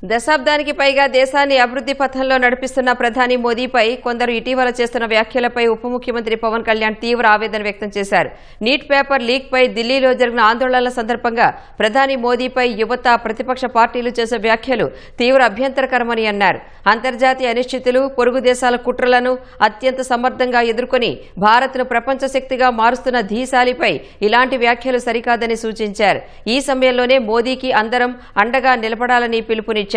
దశాబ్దానికి పైగా దేశాన్ని అభివృద్ధి పథంలో నడిపిస్తున్న ప్రధాని మోదీపై కొందరు ఇటీవల చేస్తున్న వ్యాఖ్యలపై ఉప ముఖ్యమంత్రి పవన్ కళ్యాణ్ తీవ్ర ఆవేదన వ్యక్తం చేశారు. నీట్ పేపర్ లీక్ పై ఢిల్లీలో జరిగిన ఆందోళనల సందర్భంగా ప్రధాని మోదీపై యువత, ప్రతిపక్ష పార్టీలు చేసే వ్యాఖ్యలు తీవ్ర అభ్యంతరకరమని అన్నారు. అంతర్జాతీయ అనిశ్చితులు, పొరుగు దేశాల కుట్రలను అత్యంత సమర్థంగా ఎదుర్కొని భారత్ను ప్రపంచ శక్తిగా మారుస్తున్న ధీశాలిపై ఇలాంటి వ్యాఖ్యలు సరికాదని సూచించారు. ఈ సమయంలోనే మోదీకి అందరం అండగా నిలబడాలని పిలుపునిచ్చారు.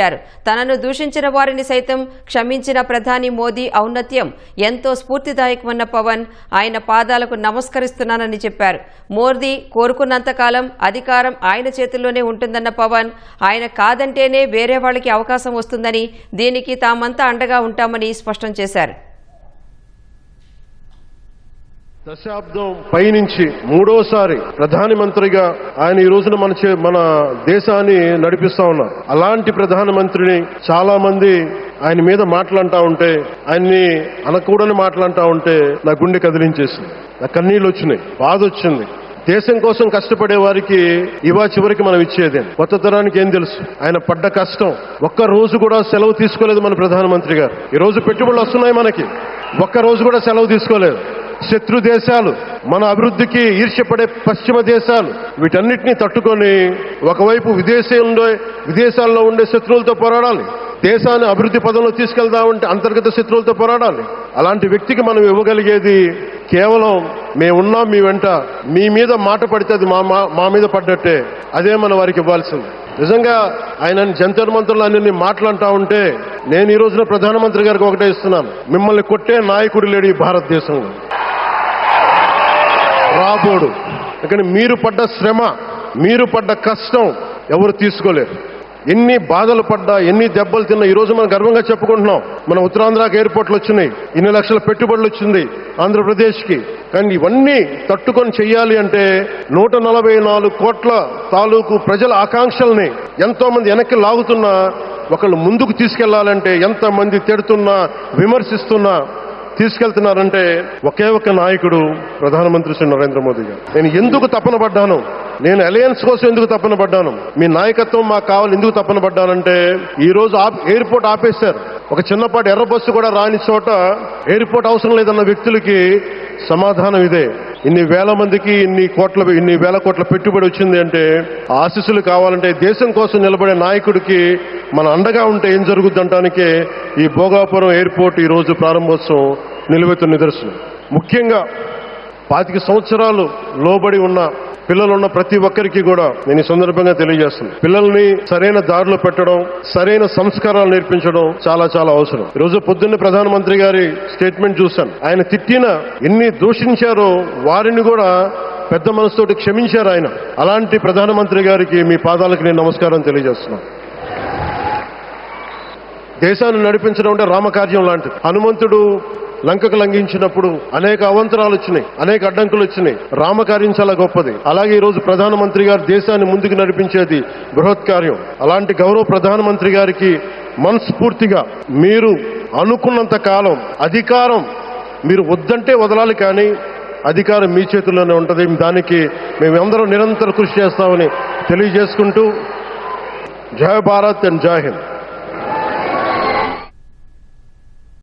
తనను దూషించిన వారిని సైతం క్షమించిన ప్రధాని మోదీ ఔన్నత్యం ఎంతో స్ఫూర్తిదాయకమన్న పవన్ ఆయన పాదాలకు నమస్కరిస్తున్నానని చెప్పారు. మోదీ కోరుకున్నంతకాలం అధికారం ఆయన చేతుల్లోనే ఉంటుందన్న పవన్ ఆయన కాదంటేనే వేరే వాళ్ళకి అవకాశం వస్తుందని, దీనికి తామంతా అండగా ఉంటామని స్పష్టం చేశారు. దశాబ్దం పైనుంచి మూడోసారి ప్రధానమంత్రిగా ఆయన ఈ రోజున మన దేశాన్ని నడిపిస్తా ఉన్నారు. అలాంటి ప్రధానమంత్రిని చాలా మంది ఆయన మీద మాట్లాడుతూ ఉంటే, ఆయన్ని అనకూడని మాట్లాడుతూ ఉంటే నా గుండె కదిలించేసింది, నా కన్నీళ్ళు వచ్చినాయి, బాధ వచ్చింది. దేశం కోసం కష్టపడే వారికి ఇవా చివరికి మనం ఇచ్చేదేం. కొత్త తరానికి ఏం తెలుసు ఆయన పడ్డ కష్టం. ఒక్క రోజు కూడా సెలవు తీసుకోలేదు మన ప్రధానమంత్రి గారు. ఈ రోజు పెట్టుబడులు వస్తున్నాయి మనకి, ఒక్క రోజు కూడా సెలవు తీసుకోలేదు. శత్రు దేశాలు, మన అభివృద్ధికి ఈర్ష్యపడే పశ్చిమ దేశాలు, వీటన్నిటినీ తట్టుకొని ఒకవైపు విదేశాల్లో ఉండే శత్రువులతో పోరాడాలి, దేశాన్ని అభివృద్ధి పదంలో తీసుకెళ్దామంటే అంతర్గత శత్రువులతో పోరాడాలి. అలాంటి వ్యక్తికి మనం ఇవ్వగలిగేది కేవలం మేమున్నాం మీ వెంట, మీ మీద మాట పడితే అది మా మీద పడ్డట్టే, అదే మనం వారికి ఇవ్వాల్సింది. నిజంగా ఆయన జంతర్ మంత్రులు అన్ని మాట్లాడుతూ ఉంటే నేను ఈ రోజున ప్రధానమంత్రి గారికి ఒకటే ఇస్తున్నాను, మిమ్మల్ని కొట్టే నాయకుడు లేడు ఈ భారతదేశంలో రాబోడు. కానీ మీరు పడ్డ శ్రమ, మీరు పడ్డ కష్టం ఎవరు తీసుకోలేరు. ఎన్ని బాధలు పడ్డా, ఎన్ని దెబ్బలు తిన్నా ఈ రోజు మనం గర్వంగా చెప్పుకుంటున్నాం. మన ఉత్తరాంధ్రకి ఎయిర్పోర్ట్లు వచ్చినాయి, ఇన్ని లక్షల పెట్టుబడులు వచ్చింది ఆంధ్రప్రదేశ్కి. కానీ ఇవన్నీ తట్టుకొని చెయ్యాలి అంటే 144 కోట్ల తాలూకు ప్రజల ఆకాంక్షల్ని ఎంతో మంది వెనక్కి లాగుతున్నా, ఒకళ్ళు ముందుకు తీసుకెళ్లాలంటే ఎంతమంది తిడుతున్నా, విమర్శిస్తున్నా తీసుకెళ్తున్నారంటే ఒకే ఒక్క నాయకుడు ప్రధానమంత్రి శ్రీ నరేంద్ర మోదీ గారు. నేను ఎందుకు తపన పడ్డాను, నేను అలయన్స్ కోసం ఎందుకు తపన పడ్డాను, మీ నాయకత్వం మాకు కావాలి ఎందుకు తపన పడ్డానంటే, ఈ రోజు ఎయిర్పోర్ట్ ఆపేశారు. ఒక చిన్నపాటి ఎర్ర బస్సు కూడా రాని చోట ఎయిర్పోర్ట్ అవసరం లేదన్న వ్యక్తులకి సమాధానం ఇదే. ఇన్ని వేల మందికి ఇన్ని వేల కోట్ల పెట్టుబడి వచ్చింది అంటే ఆశీస్సులు కావాలంటే దేశం కోసం నిలబడే నాయకుడికి మన అండగా ఉంటే ఏం జరుగుద్దంటానికే ఈ భోగాపురం ఎయిర్పోర్ట్ ఈ రోజు ప్రారంభోత్సవం నిలువెత్తున్న నిదర్శనం. ముఖ్యంగా 25 సంవత్సరాలు లోబడి ఉన్న పిల్లలున్న ప్రతి ఒక్కరికి కూడా నేను ఈ సందర్భంగా తెలియజేస్తున్నాను, పిల్లల్ని సరైన దారిలో పెట్టడం, సరైన సంస్కారాలు నేర్పించడం చాలా చాలా అవసరం. ఈరోజు పొద్దున్నే ప్రధానమంత్రి గారి స్టేట్మెంట్ చూశాను. ఆయన తిట్టిన, ఎన్ని దూషించారో వారిని కూడా పెద్ద మనసుతోటి క్షమించారు ఆయన. అలాంటి ప్రధానమంత్రి గారికి మీ పాదాలకు నేను నమస్కారం తెలియజేస్తున్నాను. దేశాన్ని నడిపించడం అంటే రామకార్యం లాంటిది. హనుమంతుడు లంకకు లంఘించినప్పుడు అనేక అవంతరాలు వచ్చినాయి, అనేక అడ్డంకులు వచ్చినాయి. రామకార్యం చాలా గొప్పది. అలాగే ఈరోజు ప్రధానమంత్రి గారు దేశాన్ని ముందుకు నడిపించేది బృహత్ కార్యం. అలాంటి గౌరవ ప్రధానమంత్రి గారికి మనస్ఫూర్తిగా మీరు అనుకున్నంత కాలం అధికారం మీరు వద్దంటే వదలాలి, కానీ అధికారం మీ చేతుల్లోనే ఉంటుంది. దానికి మేమందరం నిరంతరం కృషి చేస్తామని తెలియజేసుకుంటూ జై భారత్ అండ్ జై హింద్.